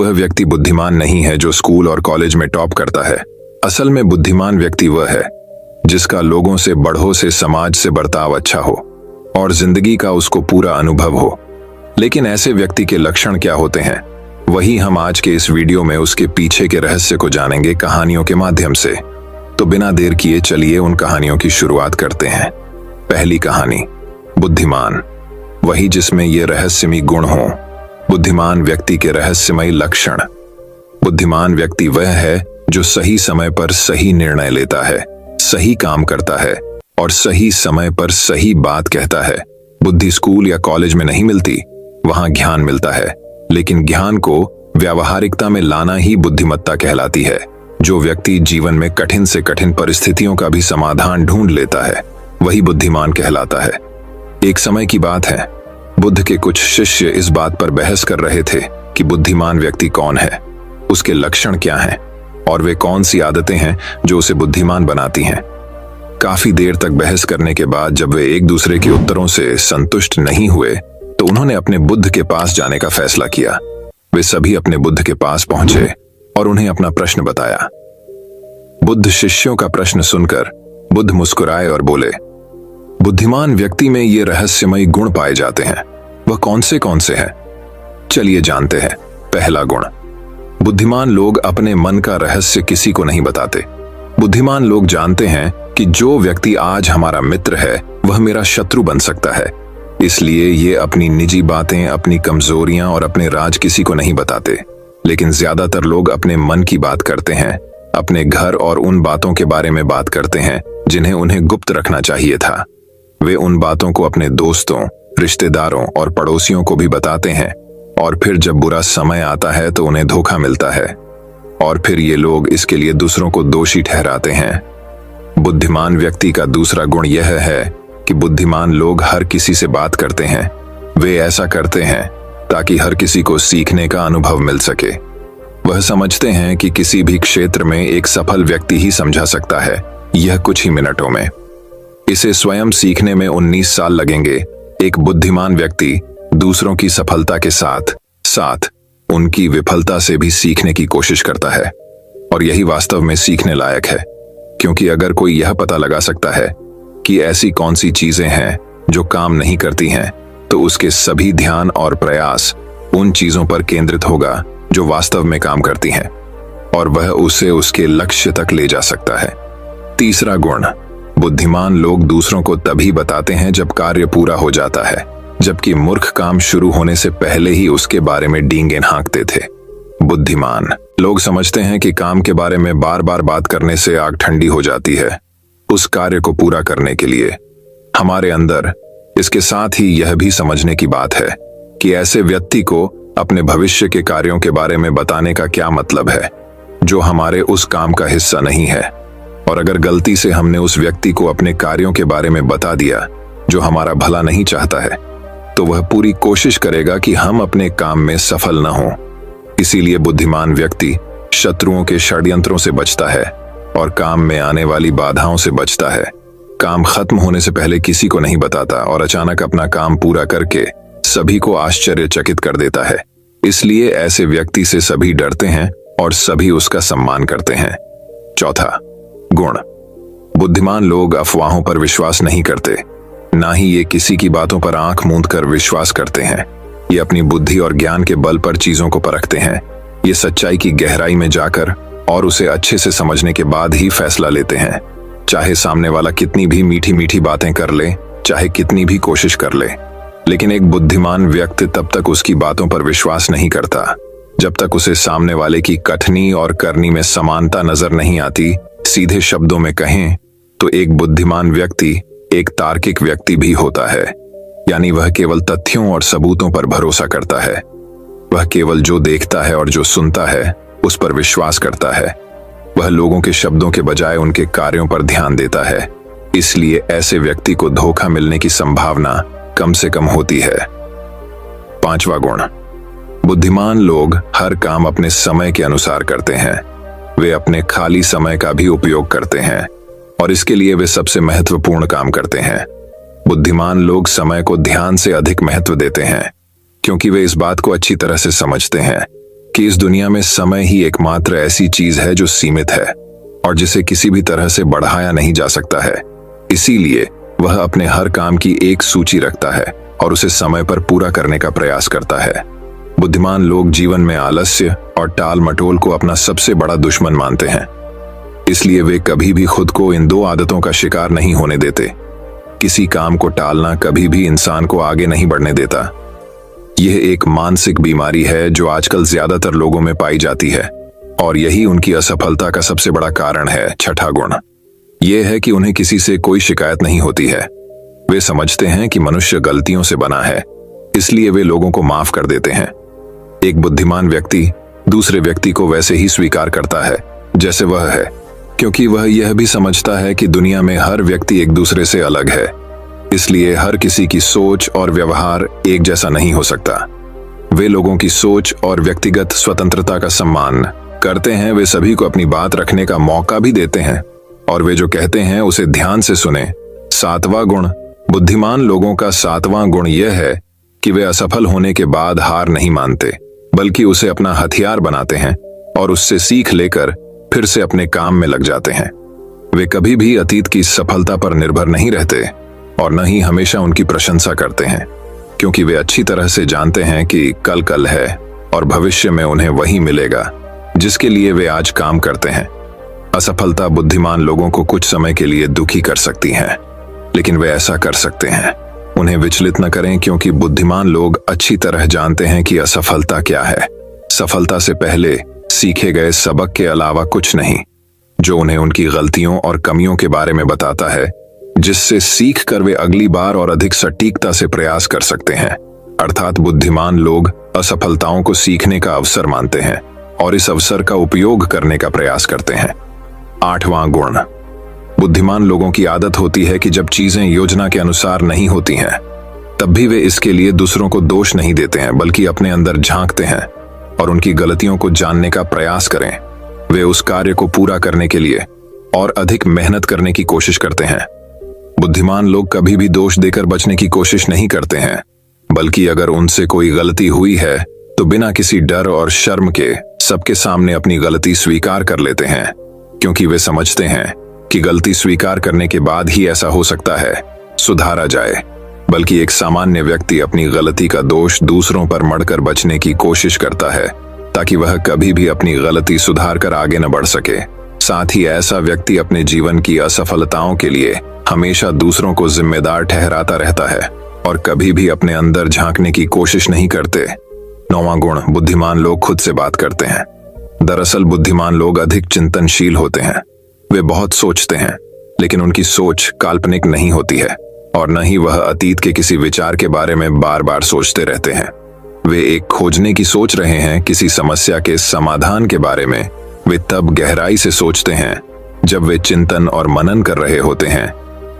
वह व्यक्ति बुद्धिमान नहीं है जो स्कूल और कॉलेज में टॉप करता है। असल में बुद्धिमान व्यक्ति वह है जिसका लोगों से, बड़ों से, समाज से बर्ताव अच्छा हो और जिंदगी का उसको पूरा अनुभव हो। लेकिन ऐसे व्यक्ति के लक्षण क्या होते हैं, वही हम आज के इस वीडियो में उसके पीछे के रहस्य को जानेंगे कहानियों के माध्यम से। तो बिना देर किए चलिए उन कहानियों की शुरुआत करते हैं। पहली कहानी, बुद्धिमान, वही जिसमें ये रहस्यमयी गुण हो। बुद्धिमान व्यक्ति के रहस्यमयी लक्षण। बुद्धिमान व्यक्ति वह है जो सही समय पर सही निर्णय लेता है, सही काम करता है और सही समय पर सही बात कहता है। बुद्धि स्कूल या कॉलेज में नहीं मिलती, वहां ज्ञान मिलता है, लेकिन ज्ञान को व्यावहारिकता में लाना ही बुद्धिमत्ता कहलाती है। जो व्यक्ति जीवन में कठिन से कठिन परिस्थितियों का भी समाधान ढूंढ लेता है, वही बुद्धिमान कहलाता है। एक समय की बात है, बुद्ध के कुछ शिष्य इस बात पर बहस कर रहे थे कि बुद्धिमान व्यक्ति कौन है, उसके लक्षण क्या हैं और वे कौन सी आदतें हैं जो उसे बुद्धिमान बनाती हैं। काफी देर तक बहस करने के बाद जब वे एक दूसरे के उत्तरों से संतुष्ट नहीं हुए तो उन्होंने अपने बुद्ध के पास जाने का फैसला किया। वे सभी अपने बुद्ध के पास पहुंचे और उन्हें अपना प्रश्न बताया। बुद्ध शिष्यों का प्रश्न सुनकर बुद्ध मुस्कुराए और बोले, बुद्धिमान व्यक्ति में ये रहस्यमयी गुण पाए जाते हैं, वह कौन से हैं? चलिए जानते हैं। पहला गुण, बुद्धिमान लोग अपने मन का रहस्य किसी को नहीं बताते। बुद्धिमान लोग जानते हैं कि जो व्यक्ति आज हमारा मित्र है वह मेरा शत्रु बन सकता है, इसलिए ये अपनी निजी बातें, अपनी कमजोरियां और अपने राज किसी को नहीं बताते। लेकिन ज्यादातर लोग अपने मन की बात करते हैं, अपने घर और उन बातों के बारे में बात करते हैं जिन्हें उन्हें गुप्त रखना चाहिए था। वे उन बातों को अपने दोस्तों, रिश्तेदारों और पड़ोसियों को भी बताते हैं और फिर जब बुरा समय आता है तो उन्हें धोखा मिलता है और फिर ये लोग इसके लिए दूसरों को दोषी ठहराते हैं। बुद्धिमान व्यक्ति का दूसरा गुण यह है कि बुद्धिमान लोग हर किसी से बात करते हैं। वे ऐसा करते हैं ताकि हर किसी को सीखने का अनुभव मिल सके। वह समझते हैं कि किसी भी क्षेत्र में एक सफल व्यक्ति ही समझा सकता है यह कुछ ही मिनटों में। इसे स्वयं सीखने में 19 साल लगेंगे। एक बुद्धिमान व्यक्ति दूसरों की सफलता के साथ साथ उनकी विफलता से भी सीखने की कोशिश करता है और यही वास्तव में सीखने लायक है, क्योंकि अगर कोई यह पता लगा सकता है कि ऐसी कौन सी चीजें हैं जो काम नहीं करती हैं, तो उसके सभी ध्यान और प्रयास उन चीजों पर केंद्रित होगा जो वास्तव में काम करती हैं और वह उसे उसके लक्ष्य तक ले जा सकता है। तीसरा गुण, बुद्धिमान लोग दूसरों को तभी बताते हैं जब कार्य पूरा हो जाता है, जबकि मूर्ख काम शुरू होने से पहले ही उसके बारे में डींगे हाँकते थे। बुद्धिमान लोग समझते हैं कि काम के बारे में बार बार बात करने से आग ठंडी हो जाती है। उस कार्य को पूरा करने के लिए हमारे अंदर इसके साथ ही यह भी समझने की बात है कि ऐसे व्यक्ति को अपने भविष्य के कार्यों के बारे में बताने का क्या मतलब है जो हमारे उस काम का हिस्सा नहीं है। और अगर गलती से हमने उस व्यक्ति को अपने कार्यों के बारे में बता दिया जो हमारा भला नहीं चाहता है, तो वह पूरी कोशिश करेगा कि हम अपने काम में सफल न हों। इसीलिए बुद्धिमान व्यक्ति शत्रुओं के षड्यंत्रों से बचता है और काम में आने वाली बाधाओं से बचता है। काम खत्म होने से पहले किसी को नहीं बताता और अचानक अपना काम पूरा करके सभी को आश्चर्यचकित कर देता है। इसलिए ऐसे व्यक्ति से सभी डरते हैं और सभी उसका सम्मान करते हैं। चौथा गुण, बुद्धिमान लोग अफवाहों पर विश्वास नहीं करते, ना ही ये किसी की बातों पर आंख मूंद कर विश्वास करते हैं। ये अपनी बुद्धि और ज्ञान के बल पर चीजों को परखते हैं। ये सच्चाई की गहराई में जाकर और उसे अच्छे से समझने के बाद ही फैसला लेते हैं, चाहे सामने वाला कितनी भी मीठी मीठी बातें कर ले, चाहे कितनी भी कोशिश कर ले। लेकिन एक बुद्धिमान व्यक्ति तब तक उसकी बातों पर विश्वास नहीं करता जब तक उसे सामने वाले की कथनी और करनी में समानता नजर नहीं आती। सीधे शब्दों में कहें तो एक बुद्धिमान व्यक्ति एक तार्किक व्यक्ति भी होता है, यानी वह केवल तथ्यों और सबूतों पर भरोसा करता है। वह केवल जो देखता है और जो सुनता है उस पर विश्वास करता है। वह लोगों के शब्दों के बजाय उनके कार्यों पर ध्यान देता है। इसलिए ऐसे व्यक्ति को धोखा मिलने की संभावना कम से कम होती है। पांचवा गुण, बुद्धिमान लोग हर काम अपने समय के अनुसार करते हैं। वे अपने खाली समय का भी उपयोग करते हैं और इसके लिए वे सबसे महत्वपूर्ण काम करते हैं। बुद्धिमान लोग समय को ध्यान से अधिक महत्व देते हैं क्योंकि वे इस बात को अच्छी तरह से समझते हैं कि इस दुनिया में समय ही एकमात्र ऐसी चीज है जो सीमित है और जिसे किसी भी तरह से बढ़ाया नहीं जा सकता है। इसीलिए वह अपने हर काम की एक सूची रखता है और उसे समय पर पूरा करने का प्रयास करता है। बुद्धिमान लोग जीवन में आलस्य और टाल मटोल को अपना सबसे बड़ा दुश्मन मानते हैं। इसलिए वे कभी भी खुद को इन दो आदतों का शिकार नहीं होने देते। किसी काम को टालना कभी भी इंसान को आगे नहीं बढ़ने देता। यह एक मानसिक बीमारी है जो आजकल ज्यादातर लोगों में पाई जाती है और यही उनकी असफलता का सबसे बड़ा कारण है। छठा गुण यह है कि उन्हें किसी से कोई शिकायत नहीं होती है। वे समझते हैं कि मनुष्य गलतियों से बना है, इसलिए वे लोगों को माफ कर देते हैं। एक बुद्धिमान व्यक्ति दूसरे व्यक्ति को वैसे ही स्वीकार करता है जैसे वह है, क्योंकि वह यह भी समझता है कि दुनिया में हर व्यक्ति एक दूसरे से अलग है। इसलिए हर किसी की सोच और व्यवहार एक जैसा नहीं हो सकता। वे लोगों की सोच और व्यक्तिगत स्वतंत्रता का सम्मान करते हैं। वे सभी को अपनी बात रखने का मौका भी देते हैं और वे जो कहते हैं उसे ध्यान से सुने। सातवां गुण बुद्धिमान लोगों का सातवां गुण यह है कि वे असफल होने के बाद हार नहीं मानते, बल्कि उसे अपना हथियार बनाते हैं और उससे सीख लेकर फिर से अपने काम में लग जाते हैं। वे कभी भी अतीत की सफलता पर निर्भर नहीं रहते और न ही हमेशा उनकी प्रशंसा करते हैं, क्योंकि वे अच्छी तरह से जानते हैं कि कल है और भविष्य में उन्हें वही मिलेगा जिसके लिए वे आज काम करते हैं। असफलता बुद्धिमान लोगों को कुछ समय के लिए दुखी कर सकती है, लेकिन वे ऐसा कर सकते हैं। उन्हें विचलित न करें, क्योंकि बुद्धिमान लोग अच्छी तरह जानते हैं कि असफलता क्या है। सफलता से पहले सीखे गए सबक के अलावा कुछ नहीं, जो उन्हें उनकी गलतियों और कमियों के बारे में बताता है, जिससे सीख कर वे अगली बार और अधिक सटीकता से प्रयास कर सकते हैं। अर्थात बुद्धिमान लोग असफलताओं को सीखने का अवसर मानते हैं और इस अवसर का उपयोग करने का प्रयास करते हैं। आठवां गुण बुद्धिमान लोगों की आदत होती है कि जब चीजें योजना के अनुसार नहीं होती हैं, तब भी वे इसके लिए दूसरों को दोष नहीं देते हैं, बल्कि अपने अंदर झांकते हैं और उनकी गलतियों को जानने का प्रयास करें। वे उस कार्य को पूरा करने के लिए और अधिक मेहनत करने की कोशिश करते हैं। बुद्धिमान लोग कभी भी दोष देकर बचने की कोशिश नहीं करते हैं, बल्कि अगर उनसे कोई गलती हुई है तो बिना किसी डर और शर्म के सबके सामने अपनी गलती स्वीकार कर लेते हैं, क्योंकि वे समझते हैं कि गलती स्वीकार करने के बाद ही ऐसा हो सकता है सुधारा जाए। बल्कि एक सामान्य व्यक्ति अपनी गलती का दोष दूसरों पर मढ़कर बचने की कोशिश करता है, ताकि वह कभी भी अपनी गलती सुधार कर आगे न बढ़ सके। साथ ही ऐसा व्यक्ति अपने जीवन की असफलताओं के लिए हमेशा दूसरों को जिम्मेदार ठहराता रहता है और कभी भी अपने अंदर झांकने की कोशिश नहीं करते। नौवां गुण बुद्धिमान लोग खुद से बात करते हैं। दरअसल बुद्धिमान लोग अधिक चिंतनशील होते हैं। वे बहुत सोचते हैं, लेकिन उनकी सोच काल्पनिक नहीं होती है और न ही वह अतीत के किसी विचार के बारे में बार बार सोचते रहते हैं। वे एक खोजने की सोच रहे हैं, किसी समस्या के समाधान के बारे में वे तब गहराई से सोचते हैं जब वे चिंतन और मनन कर रहे होते हैं।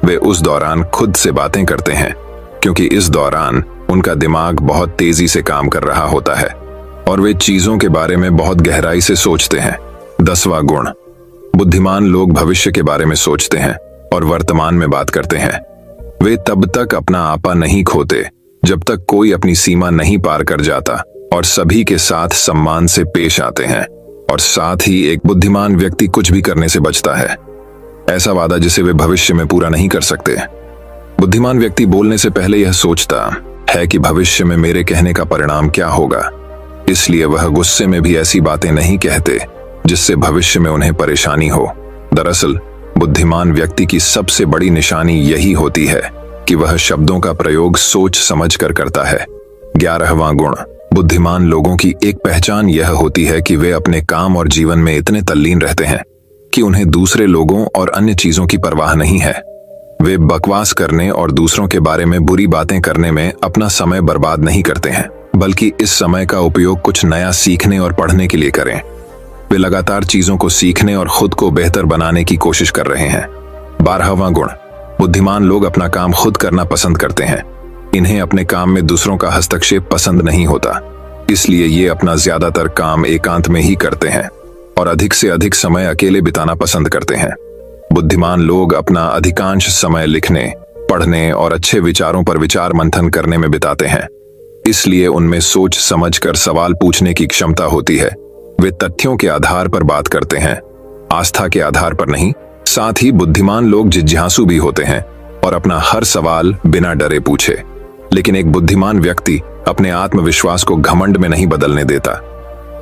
वे उस दौरान खुद से बातें करते हैं, क्योंकि इस दौरान उनका दिमाग बहुत तेजी से काम कर रहा होता है और वे चीजों के बारे में बहुत गहराई से सोचते हैं। 10वां गुण बुद्धिमान लोग भविष्य के बारे में सोचते हैं और वर्तमान में बात करते हैं। वे तब तक अपना आपा नहीं खोते जब तक कोई अपनी सीमा नहीं पार कर जाता और सभी के साथ सम्मान से पेश आते हैं। और साथ ही एक बुद्धिमान व्यक्ति कुछ भी करने से बचता है, ऐसा वादा जिसे वे भविष्य में पूरा नहीं कर सकते। बुद्धिमान व्यक्ति बोलने से पहले यह सोचता है कि भविष्य में मेरे कहने का परिणाम क्या होगा, इसलिए वह गुस्से में भी ऐसी बातें नहीं कहते जिससे भविष्य में उन्हें परेशानी हो। दरअसल बुद्धिमान व्यक्ति की सबसे बड़ी निशानी यही होती है कि वह शब्दों का प्रयोग सोच समझ कर करता है। 11वां गुण बुद्धिमान लोगों की एक पहचान यह होती है कि वे अपने काम और जीवन में इतने तल्लीन रहते हैं कि उन्हें दूसरे लोगों और अन्य चीजों की परवाह नहीं है। वे बकवास करने और दूसरों के बारे में बुरी बातें करने में अपना समय बर्बाद नहीं करते हैं, बल्कि इस समय का उपयोग कुछ नया सीखने और पढ़ने के लिए करें। वे लगातार चीजों को सीखने और खुद को बेहतर बनाने की कोशिश कर रहे हैं। 12वां गुण बुद्धिमान लोग अपना काम खुद करना पसंद करते हैं। इन्हें अपने काम में दूसरों का हस्तक्षेप पसंद नहीं होता, इसलिए ये अपना ज्यादातर काम एकांत में ही करते हैं और अधिक से अधिक समय अकेले बिताना पसंद करते हैं। बुद्धिमान लोग अपना अधिकांश समय लिखने, पढ़ने और अच्छे विचारों पर विचार मंथन करने में बिताते हैं। इसलिए उनमें सोच समझकर सवाल पूछने की क्षमता होती है। वे तथ्यों के आधार पर बात करते हैं, आस्था के आधार पर नहीं। साथ ही बुद्धिमान लोग जिज्ञासु भी होते हैं और अपना हर सवाल बिना डरे पूछे। लेकिन एक बुद्धिमान व्यक्ति अपने आत्मविश्वास को घमंड में नहीं बदलने देता।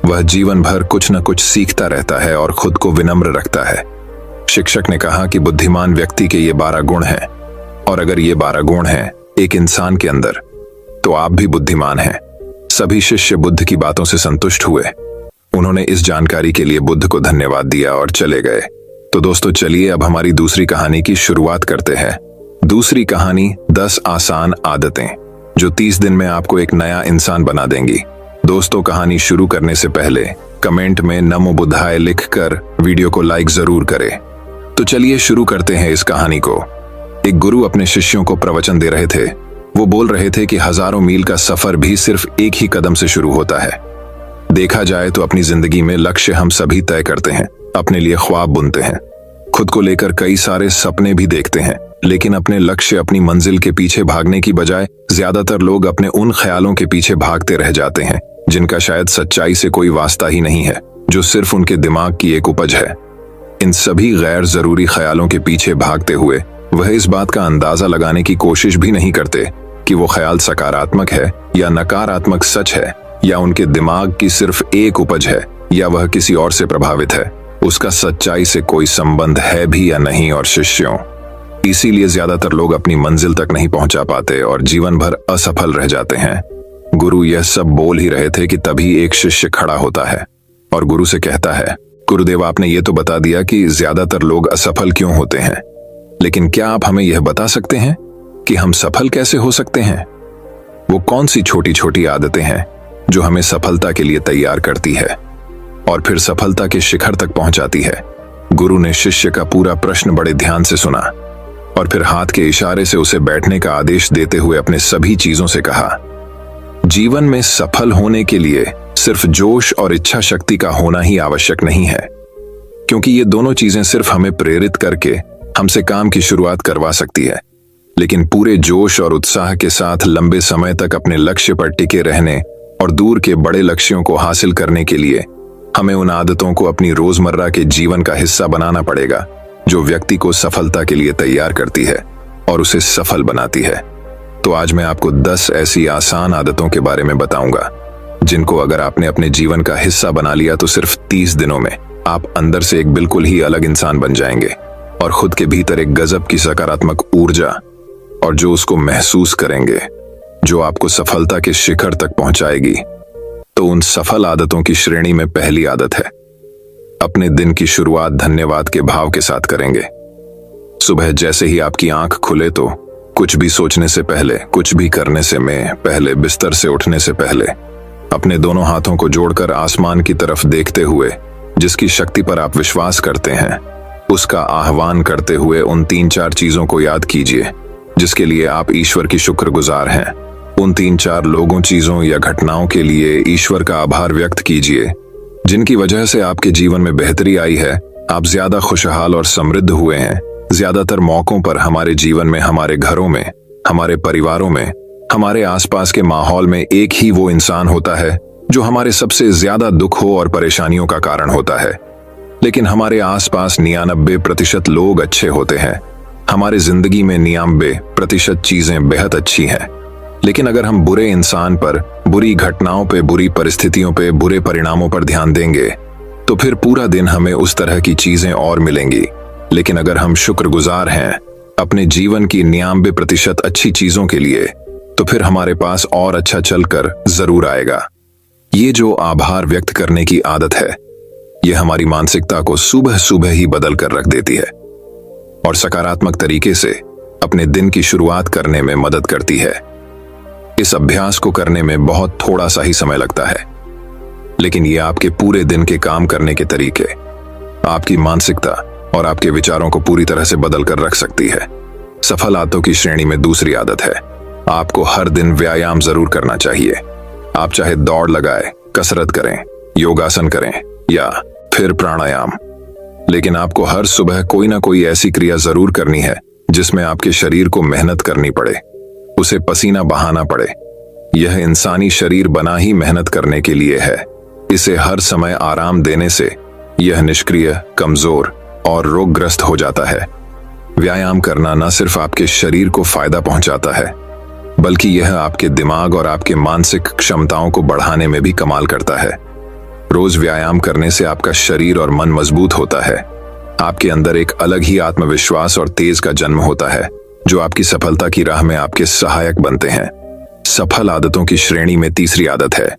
वह जीवन भर कुछ न कुछ सीखता रहता है और खुद को विनम्र रखता है। शिक्षक ने कहा कि बुद्धिमान व्यक्ति के ये 12 गुण हैं, और अगर ये 12 गुण हैं एक इंसान के अंदर, तो आप भी बुद्धिमान हैं। सभी शिष्य बुद्ध की बातों से संतुष्ट हुए। उन्होंने इस जानकारी के लिए बुद्ध को धन्यवाद दिया और चले गए। तो दोस्तों, चलिए अब हमारी दूसरी कहानी की शुरुआत करते हैं। दूसरी कहानी 10 आसान आदतें जो 30 दिन में आपको एक नया इंसान बना देंगी। दोस्तों, कहानी शुरू करने से पहले कमेंट में नमो बुद्धाय लिखकर वीडियो को लाइक जरूर करें। तो चलिए शुरू करते हैं इस कहानी को। एक गुरु अपने शिष्यों को प्रवचन दे रहे थे। वो बोल रहे थे कि हजारों मील का सफर भी सिर्फ एक ही कदम से शुरू होता है। देखा जाए तो अपनी जिंदगी में लक्ष्य हम सभी तय करते हैं, अपने लिए ख्वाब बुनते हैं, खुद को लेकर कई सारे सपने भी देखते हैं। लेकिन अपने लक्ष्य, अपनी मंजिल के पीछे भागने की बजाय ज्यादातर लोग अपने उन ख्यालों के पीछे भागते रह जाते हैं जिनका शायद सच्चाई से कोई वास्ता ही नहीं है, जो सिर्फ उनके दिमाग की एक उपज है। इन सभी गैर जरूरी ख्यालों के पीछे भागते हुए वह इस बात का अंदाजा लगाने की कोशिश भी नहीं करते कि वो ख्याल सकारात्मक है या नकारात्मक सच है, या उनके दिमाग की सिर्फ एक उपज है, या वह किसी और से प्रभावित है। उसका सच्चाई से कोई संबंध है भी या नहीं। और शिष्यों, इसीलिए ज्यादातर लोग अपनी मंजिल तक नहीं पहुंचा पाते और जीवन भर असफल रह जाते हैं। गुरु यह सब बोल ही रहे थे कि तभी एक शिष्य खड़ा होता है और गुरु से कहता है, गुरुदेव, आपने ये तो बता दिया कि ज्यादातर लोग असफल क्यों होते हैं, लेकिन क्या आप हमें यह बता सकते हैं कि हम सफल कैसे हो सकते हैं? वो कौन सी छोटी छोटी आदतें हैं जो हमें सफलता के लिए तैयार करती है और फिर सफलता के शिखर तक पहुंचाती है? गुरु ने शिष्य का पूरा प्रश्न बड़े ध्यान से सुना और फिर हाथ के इशारे से उसे बैठने का आदेश देते हुए अपने सभी चीजों से कहा, जीवन में सफल होने के लिए सिर्फ जोश और इच्छा शक्ति का होना ही आवश्यक नहीं है, क्योंकि ये दोनों चीजें सिर्फ हमें प्रेरित करके हमसे काम की शुरुआत करवा सकती है। लेकिन पूरे जोश और उत्साह के साथ लंबे समय तक अपने लक्ष्य पर टिके रहने और दूर के बड़े लक्ष्यों को हासिल करने के लिए हमें उन आदतों को अपनी रोजमर्रा के जीवन का हिस्सा बनाना पड़ेगा जो व्यक्ति को सफलता के लिए तैयार करती है और उसे सफल बनाती है। तो आज मैं आपको 10 ऐसी आसान आदतों के बारे में बताऊंगा जिनको अगर आपने अपने जीवन का हिस्सा बना लिया तो सिर्फ 30 दिनों में आप अंदर से एक बिल्कुल ही अलग इंसान बन जाएंगे और खुद के भीतर एक गजब की सकारात्मक ऊर्जा और जो उसको महसूस करेंगे, जो आपको सफलता के शिखर तक पहुंचाएगी। तो उन सफल आदतों की श्रेणी में पहली आदत है, अपने दिन की शुरुआत धन्यवाद के भाव के साथ करेंगे। सुबह जैसे ही आपकी आंख खुले तो कुछ भी सोचने से पहले, कुछ भी करने से पहले, बिस्तर से उठने से पहले अपने दोनों हाथों को जोड़कर आसमान की तरफ देखते हुए जिसकी शक्ति पर आप विश्वास करते हैं उसका आह्वान करते हुए उन 3-4 चीजों को याद कीजिए जिसके लिए आप ईश्वर की शुक्रगुजार हैं। उन 3-4 लोगों, चीजों या घटनाओं के लिए ईश्वर का आभार व्यक्त कीजिए जिनकी वजह से आपके जीवन में बेहतरी आई है, आप ज्यादा खुशहाल और समृद्ध हुए हैं। ज्यादातर मौकों पर हमारे जीवन में, हमारे घरों में, हमारे परिवारों में, हमारे आसपास के माहौल में एक ही वो इंसान होता है जो हमारे सबसे ज्यादा दुख हो और परेशानियों का कारण होता है। लेकिन हमारे आसपास 99% लोग अच्छे होते हैं। हमारे जिंदगी में 99% चीजें बेहद अच्छी हैं। लेकिन अगर हम बुरे इंसान पर, बुरी घटनाओं पे, बुरी परिस्थितियों पे, बुरे परिणामों पर ध्यान देंगे तो फिर पूरा दिन हमें उस तरह की चीजें और मिलेंगी। लेकिन अगर हम शुक्रगुजार हैं अपने जीवन की 99% अच्छी चीजों के लिए, तो फिर हमारे पास और अच्छा चलकर जरूर आएगा। ये जो आभार व्यक्त करने की आदत है, यह हमारी मानसिकता को सुबह सुबह ही बदल कर रख देती है और सकारात्मक तरीके से अपने दिन की शुरुआत करने में मदद करती है। इस अभ्यास को करने में बहुत थोड़ा सा ही समय लगता है, लेकिन यह आपके पूरे दिन के काम करने के तरीके, आपकी मानसिकता और आपके विचारों को पूरी तरह से बदल कर रख सकती है। सफल आदतों की श्रेणी में दूसरी आदत है, आपको हर दिन व्यायाम जरूर करना चाहिए। आप चाहे दौड़ लगाए, कसरत करें, योगासन करें या फिर प्राणायाम, लेकिन आपको हर सुबह कोई ना कोई ऐसी क्रिया जरूर करनी है जिसमें आपके शरीर को मेहनत करनी पड़े, उसे पसीना बहाना पड़े। यह इंसानी शरीर बना ही मेहनत करने के लिए है। इसे हर समय आराम देने से यह निष्क्रिय, कमजोर और रोगग्रस्त हो जाता है। व्यायाम करना न सिर्फ आपके शरीर को फायदा पहुंचाता है, बल्कि यह आपके दिमाग और आपके मानसिक क्षमताओं को बढ़ाने में भी कमाल करता है। रोज व्यायाम करने से आपका शरीर और मन मजबूत होता है। आपके अंदर एक अलग ही आत्मविश्वास और तेज का जन्म होता है, जो आपकी सफलता की राह में आपके सहायक बनते हैं। सफल आदतों की श्रेणी में तीसरी आदत है,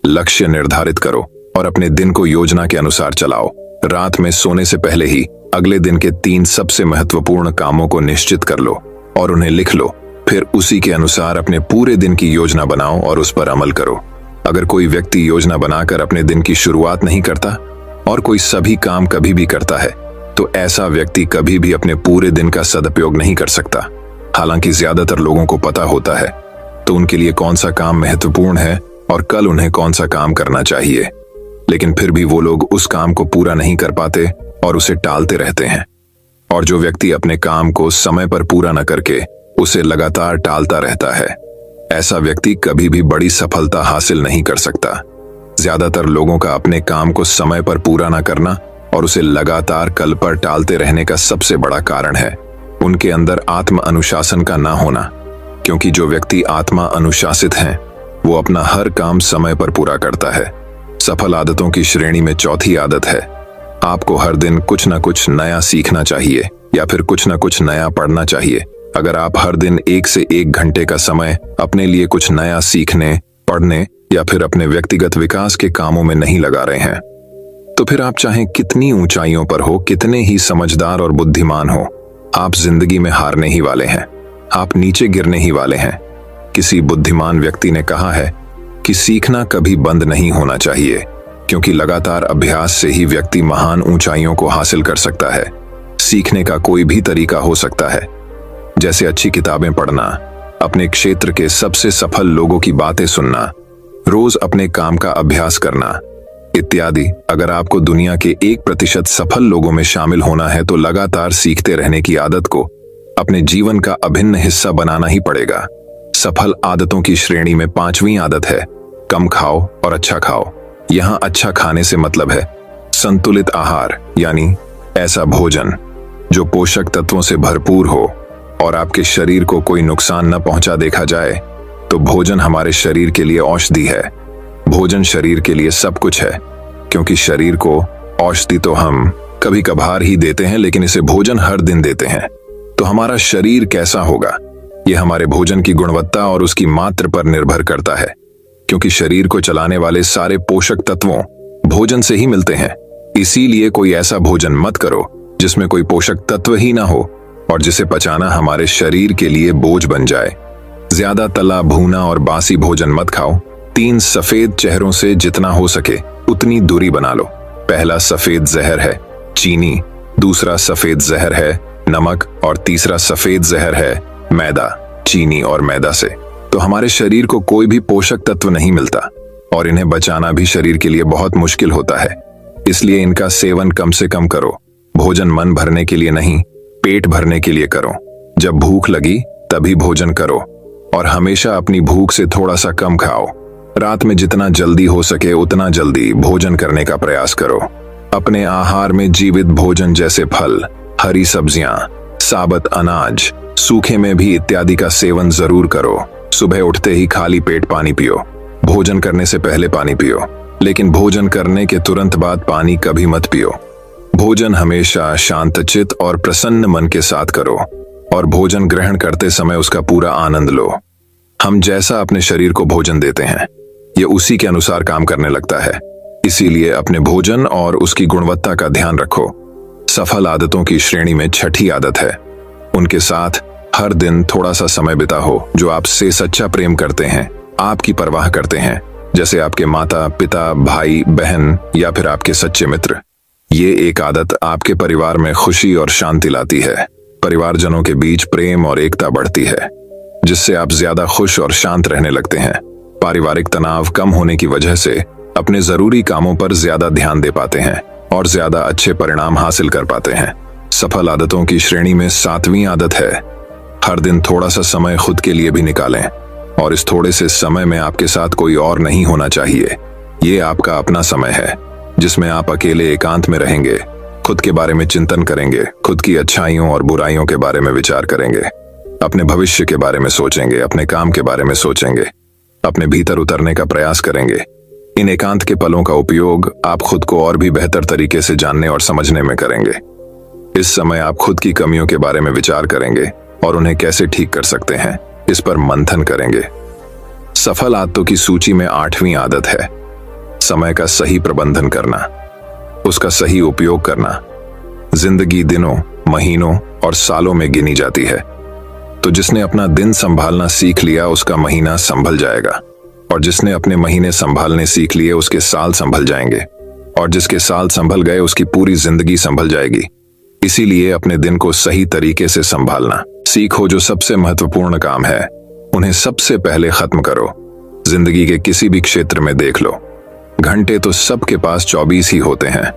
लक्ष्य निर्धारित करो और अपने दिन को योजना के अनुसार चलाओ। रात में सोने से पहले ही अगले दिन के 3 सबसे महत्वपूर्ण कामों को निश्चित कर लो और उन्हें लिख लो। फिर उसी के अनुसार अपने पूरे दिन की योजना बनाओ और उस पर अमल करो। अगर कोई व्यक्ति योजना बनाकर अपने दिन की शुरुआत नहीं करता और कोई सभी काम कभी भी करता है, तो ऐसा व्यक्ति कभी भी अपने पूरे दिन का सदुपयोग नहीं कर सकता। हालांकि ज्यादातर लोगों को पता होता है तो उनके लिए कौन सा काम महत्वपूर्ण है और कल उन्हें कौन सा काम करना चाहिए, लेकिन फिर भी वो लोग उस काम को पूरा नहीं कर पाते और उसे टालते रहते हैं। और जो व्यक्ति अपने काम को समय पर पूरा न करके उसे लगातार टालता रहता है, ऐसा व्यक्ति कभी भी बड़ी सफलता हासिल नहीं कर सकता। ज्यादातर लोगों का अपने काम को समय पर पूरा न करना और उसे लगातार कल पर टालते रहने का सबसे बड़ा कारण है उनके अंदर आत्म अनुशासन का ना होना। क्योंकि जो व्यक्ति आत्मा अनुशासित हैं, वो अपना हर काम समय पर पूरा करता है। सफल आदतों की श्रेणी में चौथी आदत है, आपको हर दिन कुछ न कुछ नया सीखना चाहिए या फिर कुछ न कुछ नया पढ़ना चाहिए। अगर आप हर दिन 1 से 1 घंटे का समय अपने लिए कुछ नया सीखने, पढ़ने या फिर अपने व्यक्तिगत विकास के कामों में नहीं लगा रहे हैं, तो फिर आप चाहे कितनी ऊंचाइयों पर हो, कितने ही समझदार और बुद्धिमान हो, आप जिंदगी में हारने ही वाले हैं। आप नीचे गिरने ही वाले हैं। किसी बुद्धिमान व्यक्ति ने कहा है कि सीखना कभी बंद नहीं होना चाहिए, क्योंकि लगातार अभ्यास से ही व्यक्ति महान ऊंचाइयों को हासिल कर सकता है। सीखने का कोई भी तरीका हो सकता है, जैसे अच्छी किताबें पढ़ना, अपने क्षेत्र के सबसे सफल लोगों की बातें सुनना, रोज अपने काम का अभ्यास करना इत्यादि। अगर आपको दुनिया के 1% सफल लोगों में शामिल होना है, तो लगातार सीखते रहने की आदत को अपने जीवन का अभिन्न हिस्सा बनाना ही पड़ेगा। सफल आदतों की श्रेणी में 5वीं आदत है, कम खाओ और अच्छा खाओ। यहाँ अच्छा खाने से मतलब है संतुलित आहार, यानी ऐसा भोजन जो पोषक तत्वों से भरपूर हो और आपके शरीर को कोई नुकसान न पहुंचा देखा जाए। तो भोजन हमारे शरीर के लिए औषधि है। भोजन शरीर के लिए सब कुछ है, क्योंकि शरीर को औषधि तो हम कभी कभार ही देते हैं, लेकिन इसे भोजन हर दिन देते हैं। तो हमारा शरीर कैसा होगा, यह हमारे भोजन की गुणवत्ता और उसकी मात्रा पर निर्भर करता है, क्योंकि शरीर को चलाने वाले सारे पोषक तत्वों भोजन से ही मिलते हैं। इसीलिए कोई ऐसा भोजन मत करो जिसमें कोई पोषक तत्व ही ना हो और जिसे पचाना हमारे शरीर के लिए बोझ बन जाए। ज्यादा तला भूना और बासी भोजन मत खाओ। 3 सफेद चेहरों से जितना हो सके उतनी दूरी बना लो। पहला सफेद जहर है चीनी, दूसरा सफेद जहर है नमक और तीसरा सफेद जहर है मैदा। चीनी और मैदा से तो हमारे शरीर को कोई भी पोषक तत्व नहीं मिलता और इन्हें बचाना भी शरीर के लिए बहुत मुश्किल होता है। इसलिए इनका सेवन कम से कम करो। भोजन मन भरने के लिए नहीं, पेट भरने के लिए करो। जब भूख लगी तभी भोजन करो और हमेशा अपनी भूख से थोड़ा सा कम खाओ। रात में जितना जल्दी हो सके उतना जल्दी भोजन करने का प्रयास करो। अपने आहार में जीवित भोजन जैसे फल, हरी सब्जियां, साबुत अनाज, सूखे में भी इत्यादि का सेवन जरूर करो। सुबह उठते ही खाली पेट पानी पियो। भोजन करने से पहले पानी पियो, लेकिन भोजन करने के तुरंत बाद पानी कभी मत पियो। भोजन हमेशा शांतचित्त और प्रसन्न मन के साथ करो और भोजन ग्रहण करते समय उसका पूरा आनंद लो। हम जैसा अपने शरीर को भोजन देते हैं, यह उसी के अनुसार काम करने लगता है। इसीलिए अपने भोजन और उसकी गुणवत्ता का ध्यान रखो। सफल आदतों की श्रेणी में 6ठी आदत है, उनके साथ हर दिन थोड़ा सा समय बिताओ। जो आपसे सच्चा प्रेम करते हैं, आपकी परवाह करते हैं, जैसे आपके माता पिता, भाई बहन या फिर आपके सच्चे मित्र। ये एक आदत आपके परिवार में खुशी और शांति लाती है। परिवारजनों के बीच प्रेम और एकता बढ़ती है, जिससे आप ज्यादा खुश और शांत रहने लगते हैं। पारिवारिक तनाव कम होने की वजह से अपने जरूरी कामों पर ज्यादा ध्यान दे पाते हैं और ज्यादा अच्छे परिणाम हासिल कर पाते हैं। सफल आदतों की श्रेणी में 7वीं आदत है, हर दिन थोड़ा सा समय खुद के लिए भी निकालें। और इस थोड़े से समय में आपके साथ कोई और नहीं होना चाहिए। ये आपका अपना समय है जिसमें आप अकेले एकांत में रहेंगे, खुद के बारे में चिंतन करेंगे, खुद की अच्छाइयों और बुराइयों के बारे में विचार करेंगे, अपने भविष्य के बारे में सोचेंगे, अपने काम के बारे में सोचेंगे, अपने भीतर उतरने का प्रयास करेंगे। इन एकांत के पलों का उपयोग आप खुद को और भी बेहतर तरीके से जानने और समझने में करेंगे। इस समय आप खुद की कमियों के बारे में विचार करेंगे और उन्हें कैसे ठीक कर सकते हैं, इस पर मंथन करेंगे। सफल आदतों की सूची में 8वीं आदत है समय का सही प्रबंधन करना, उसका सही उपयोग करना। जिंदगी दिनों, महीनों और सालों में गिनी जाती है, तो जिसने अपना दिन संभालना सीख लिया उसका महीना संभल जाएगा, और जिसने अपने महीने संभालने सीख लिए उसके साल संभल जाएंगे, और जिसके साल संभल गए उसकी पूरी जिंदगी संभल जाएगी। इसीलिए अपने दिन को सही तरीके से संभालना सीखो। जो सबसे महत्वपूर्ण काम है उन्हें सबसे पहले खत्म करो। जिंदगी के किसी भी क्षेत्र में देख लो, घंटे तो सबके पास 24 ही होते हैं,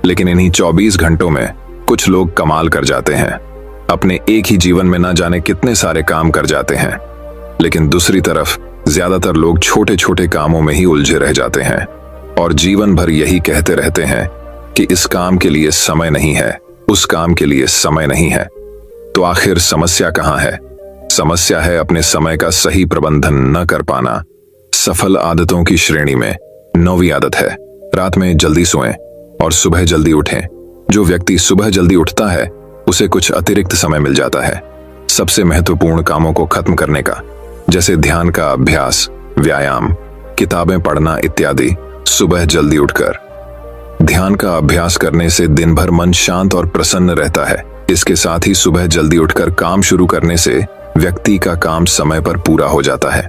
लेकिन इन्हीं 24 घंटों में कुछ लोग कमाल कर जाते हैं। अपने एक ही जीवन में ना जाने कितने सारे काम कर जाते हैं, लेकिन दूसरी तरफ ज्यादातर लोग छोटे छोटे कामों में ही उलझे रह जाते हैं और जीवन भर यही कहते रहते हैं कि इस काम के लिए समय नहीं है, उस काम के लिए समय नहीं है। तो आखिर समस्या कहाँ है? समस्या है अपने समय का सही प्रबंधन न कर पाना। सफल आदतों की श्रेणी में 9वीं आदत है रात में जल्दी सोएं और सुबह जल्दी उठें। जो व्यक्ति सुबह जल्दी उठता है उसे कुछ अतिरिक्त समय मिल जाता है सबसे महत्वपूर्ण कामों को खत्म करने का, जैसे ध्यान का अभ्यास, व्यायाम, किताबें पढ़ना इत्यादि। सुबह जल्दी उठकर ध्यान का अभ्यास करने से दिन भर मन शांत और प्रसन्न रहता है। इसके साथ ही सुबह जल्दी उठकर काम शुरू करने से व्यक्ति का काम समय पर पूरा हो जाता है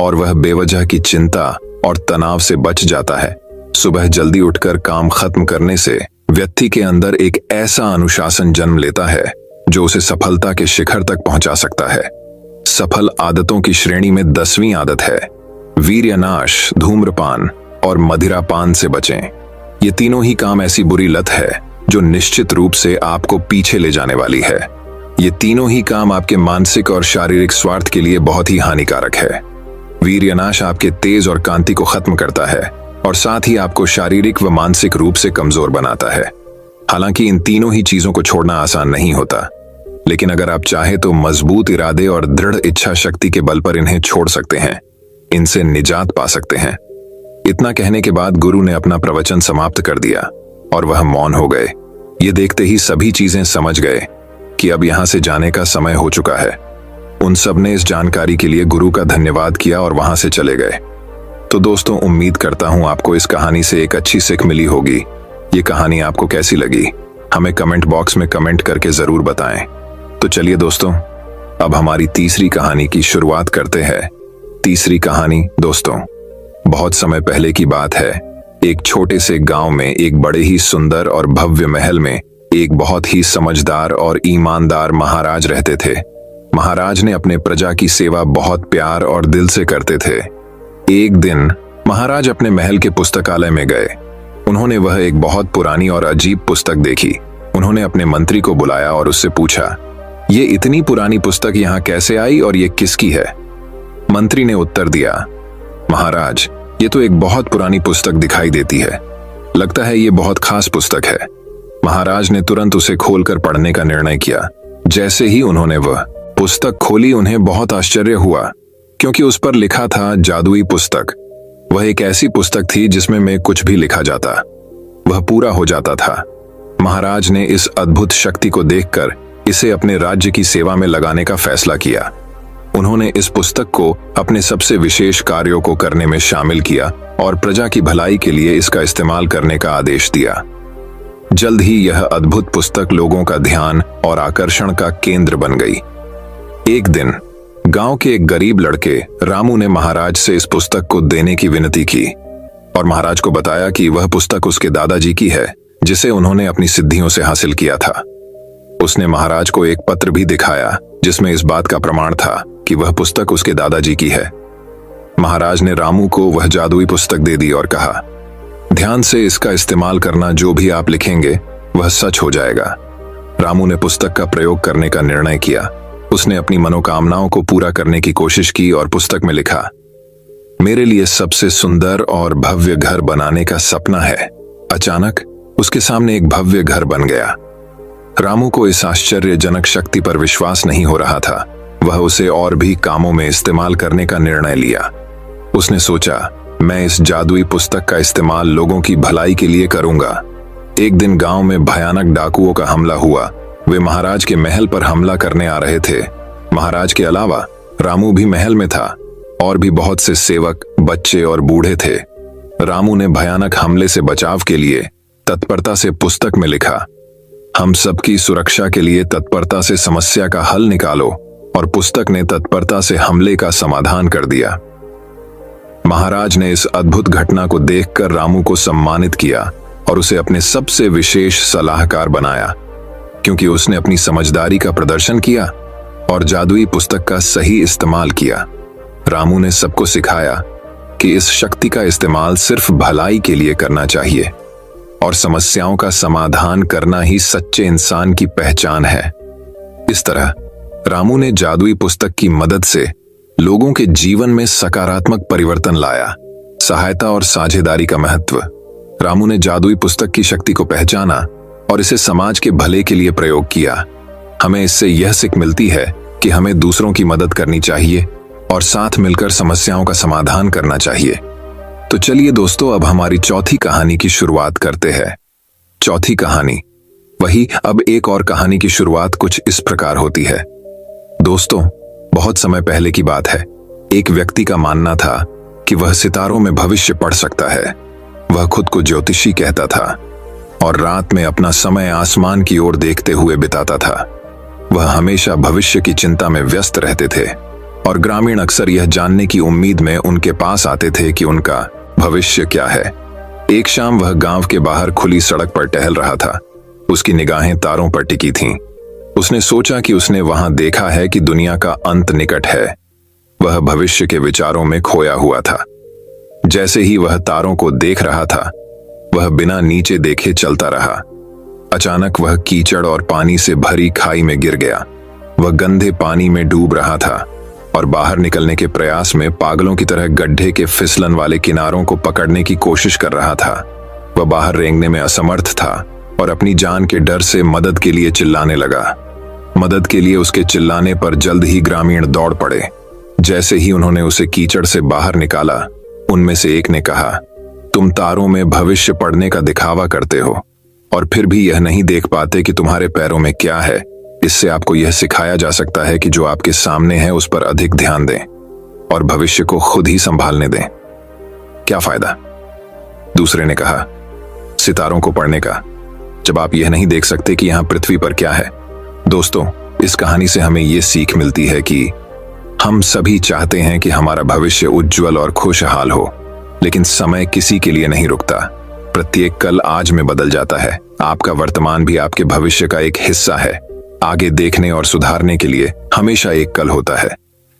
और वह बेवजह की चिंता और तनाव से बच जाता है। सुबह जल्दी उठकर काम खत्म करने से व्यक्ति के अंदर एक ऐसा अनुशासन जन्म लेता है जो उसे सफलता के शिखर तक पहुंचा सकता है। सफल आदतों की श्रेणी में 10वीं आदत है वीर्यनाश, धूम्रपान और मदिरापान से बचें। ये तीनों ही काम ऐसी बुरी लत है जो निश्चित रूप से आपको पीछे ले जाने वाली है। ये तीनों ही काम आपके मानसिक और शारीरिक स्वार्थ के लिए बहुत ही हानिकारक है। वीर्यनाश आपके तेज और कांति को खत्म करता है और साथ ही आपको शारीरिक व मानसिक रूप से कमजोर बनाता है। हालांकि इन तीनों ही चीजों को छोड़ना आसान नहीं होता, लेकिन अगर आप चाहे तो मजबूत इरादे और दृढ़ इच्छा शक्ति के बल पर इन्हें छोड़ सकते हैं, इनसे निजात पा सकते हैं। इतना कहने के बाद गुरु ने अपना प्रवचन समाप्त कर दिया और वह मौन हो गए। ये देखते ही सभी चीजें समझ गए कि अब यहां से जाने का समय हो चुका है। उन सब ने इस जानकारी के लिए गुरु का धन्यवाद किया और वहां से चले गए। तो दोस्तों, उम्मीद करता हूं आपको इस कहानी से एक अच्छी सीख मिली होगी। ये कहानी आपको कैसी लगी हमें कमेंट बॉक्स में कमेंट करके जरूर बताएं। तो चलिए दोस्तों, अब हमारी तीसरी कहानी की शुरुआत करते हैं। तीसरी कहानी दोस्तों, बहुत समय पहले की बात है। एक छोटे से गांव में एक बड़े ही सुंदर और भव्य महल में एक बहुत ही समझदार और ईमानदार महाराज रहते थे। महाराज ने अपने प्रजा की सेवा बहुत प्यार और दिल से करते थे। एक दिन महाराज अपने महल के पुस्तकालय में गए। उन्होंने वह एक बहुत पुरानी और अजीब पुस्तक देखी। उन्होंने अपने मंत्री को बुलाया और उससे पूछा, ये इतनी पुरानी पुस्तक यहाँ कैसे आई और ये किसकी है? मंत्री ने उत्तर दिया, महाराज, ये तो एक बहुत पुरानी पुस्तक दिखाई देती है। लगता है ये बहुत खास पुस्तक है। महाराज ने तुरंत उसे खोलकर पढ़ने का निर्णय किया। जैसे ही उन्होंने वह पुस्तक खोली, उन्हें बहुत आश्चर्य हुआ, क्योंकि उस पर लिखा था जादुई पुस्तक। वह एक ऐसी पुस्तक थी जिसमें कुछ भी लिखा जाता वह पूरा हो जाता था। महाराज ने इस अद्भुत शक्ति को देखकर इसे अपने राज्य की सेवा में लगाने का फैसला किया। उन्होंने इस पुस्तक को अपने सबसे विशेष कार्यों को करने में शामिल किया और प्रजा की भलाई के लिए इसका इस्तेमाल करने का आदेश दिया। जल्द ही यह अद्भुत पुस्तक लोगों का ध्यान और आकर्षण का केंद्र बन गई। एक दिन गांव के एक गरीब लड़के रामू ने महाराज से इस पुस्तक को देने की विनती की और महाराज को बताया कि वह पुस्तक उसके दादाजी की है, जिसे उन्होंने अपनी सिद्धियों से हासिल किया था। उसने महाराज को एक पत्र भी दिखाया जिसमें इस बात का प्रमाण था कि वह पुस्तक उसके दादाजी की है। महाराज ने रामू को वह जादुई पुस्तक दे दी और कहा, ध्यान से इसका इस्तेमाल करना, जो भी आप लिखेंगे वह सच हो जाएगा। रामू ने पुस्तक का प्रयोग करने का निर्णय किया उसने अपनी मनोकामनाओं को पूरा करने की कोशिश की और पुस्तक में लिखा, मेरे लिए सबसे सुंदर और भव्य घर बनाने का सपना है। अचानक उसके सामने एक भव्य घर बन गया। रामू को इस आश्चर्यजनक शक्ति पर विश्वास नहीं हो रहा था। वह उसे और भी कामों में इस्तेमाल करने का निर्णय लिया। उसने सोचा, मैं इस जादुई पुस्तक का इस्तेमाल लोगों की भलाई के लिए करूंगा। एक दिन गांव में भयानक डाकुओं का हमला हुआ। वे महाराज के महल पर हमला करने आ रहे थे। महाराज के अलावा रामू भी महल में था और भी बहुत से सेवक, बच्चे और बूढ़े थे। रामू ने भयानक हमले से बचाव के लिए तत्परता से पुस्तक में लिखा, हम सबकी सुरक्षा के लिए तत्परता से समस्या का हल निकालो, और पुस्तक ने तत्परता से हमले का समाधान कर दिया। महाराज ने इस अद्भुत घटना को देखकर रामू को सम्मानित किया और उसे अपने सबसे विशेष सलाहकार बनाया, क्योंकि उसने अपनी समझदारी का प्रदर्शन किया और जादुई पुस्तक का सही इस्तेमाल किया। रामू ने सबको सिखाया कि इस शक्ति का इस्तेमाल सिर्फ भलाई के लिए करना चाहिए और समस्याओं का समाधान करना ही सच्चे इंसान की पहचान है। इस तरह रामू ने जादुई पुस्तक की मदद से लोगों के जीवन में सकारात्मक परिवर्तन लाया। सहायता और साझेदारी का महत्व। रामू ने जादुई पुस्तक की शक्ति को पहचाना और इसे समाज के भले के लिए प्रयोग किया। हमें इससे यह सीख मिलती है कि हमें दूसरों की मदद करनी चाहिए और साथ मिलकर समस्याओं का समाधान करना चाहिए। तो चलिए दोस्तों, अब हमारी चौथी कहानी की शुरुआत करते हैं। चौथी कहानी अब एक और कहानी की शुरुआत कुछ इस प्रकार होती है। दोस्तों, बहुत समय पहले की बात है। एक व्यक्ति का मानना था कि वह सितारों में भविष्य पढ़ सकता है। वह खुद को ज्योतिषी कहता था और रात में अपना समय आसमान की ओर देखते हुए बिताता था। वह हमेशा भविष्य की चिंता में व्यस्त रहते थे और ग्रामीण अक्सर यह जानने की उम्मीद में उनके पास आते थे कि उनका भविष्य क्या है। एक शाम वह गांव के बाहर खुली सड़क पर टहल रहा था। उसकी निगाहें तारों पर टिकी थीं। उसने सोचा कि उसने वहां देखा है कि दुनिया का अंत निकट है। वह भविष्य के विचारों में खोया हुआ था। जैसे ही वह तारों को देख रहा था, वह बिना नीचे देखे चलता रहा। अचानक वह कीचड़ और पानी से भरी खाई में गिर गया। वह गंदे पानी में डूब रहा था और बाहर निकलने के प्रयास में पागलों की तरह गड्ढे के फिसलन वाले किनारों को पकड़ने की कोशिश कर रहा था। वह बाहर रेंगने में असमर्थ था और अपनी जान के डर से मदद के लिए चिल्लाने लगा। मदद के लिए उसके चिल्लाने पर जल्द ही ग्रामीण दौड़ पड़े। जैसे ही उन्होंने उसे कीचड़ से बाहर निकाला, उनमें से एक ने कहा, तुम तारों में भविष्य पढ़ने का दिखावा करते हो और फिर भी यह नहीं देख पाते कि तुम्हारे पैरों में क्या है। इससे आपको यह सिखाया जा सकता है कि जो आपके सामने है उस पर अधिक ध्यान दें और भविष्य को खुद ही संभालने दें। क्या फायदा? दूसरे ने कहा, सितारों को पढ़ने का, जब आप यह नहीं देख सकते कि यहां पृथ्वी पर क्या है। दोस्तों, इस कहानी से हमें यह सीख मिलती है कि हम सभी चाहते हैं कि हमारा भविष्य उज्जवल और खुशहाल हो, लेकिन समय किसी के लिए नहीं रुकता। प्रत्येक कल आज में बदल जाता है। आपका वर्तमान भी आपके भविष्य का एक हिस्सा है। आगे देखने और सुधारने के लिए हमेशा एक कल होता है,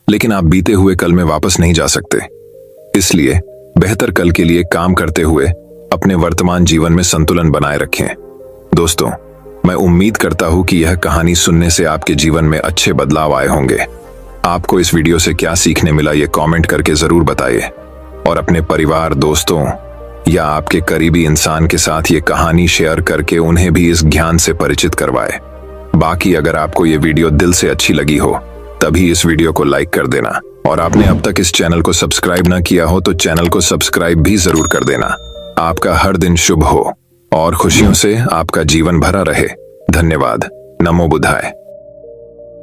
लेकिन आप बीते हुए कल में वापस नहीं जा सकते। इसलिए बेहतर कल के लिए काम करते हुए अपने वर्तमान जीवन में संतुलन बनाए रखें। दोस्तों, मैं उम्मीद करता हूं कि यह कहानी सुनने से आपके जीवन में अच्छे बदलाव आए होंगे। आपको इस वीडियो से क्या सीखने मिला, ये कमेंट करके जरूर बताइए और अपने परिवार, दोस्तों या आपके करीबी इंसान के साथ ये कहानी शेयर करके उन्हें भी इस ज्ञान से परिचित करवाएं। बाकी अगर आपको ये वीडियो दिल से अच्छी लगी हो, तभी इस वीडियो को लाइक कर देना और आपने अब तक इस चैनल को सब्सक्राइब ना किया हो तो चैनल को सब्सक्राइब भी जरूर कर देना। आपका हर दिन शुभ हो और खुशियों से आपका जीवन भरा रहे। धन्यवाद। नमो बुद्धाय।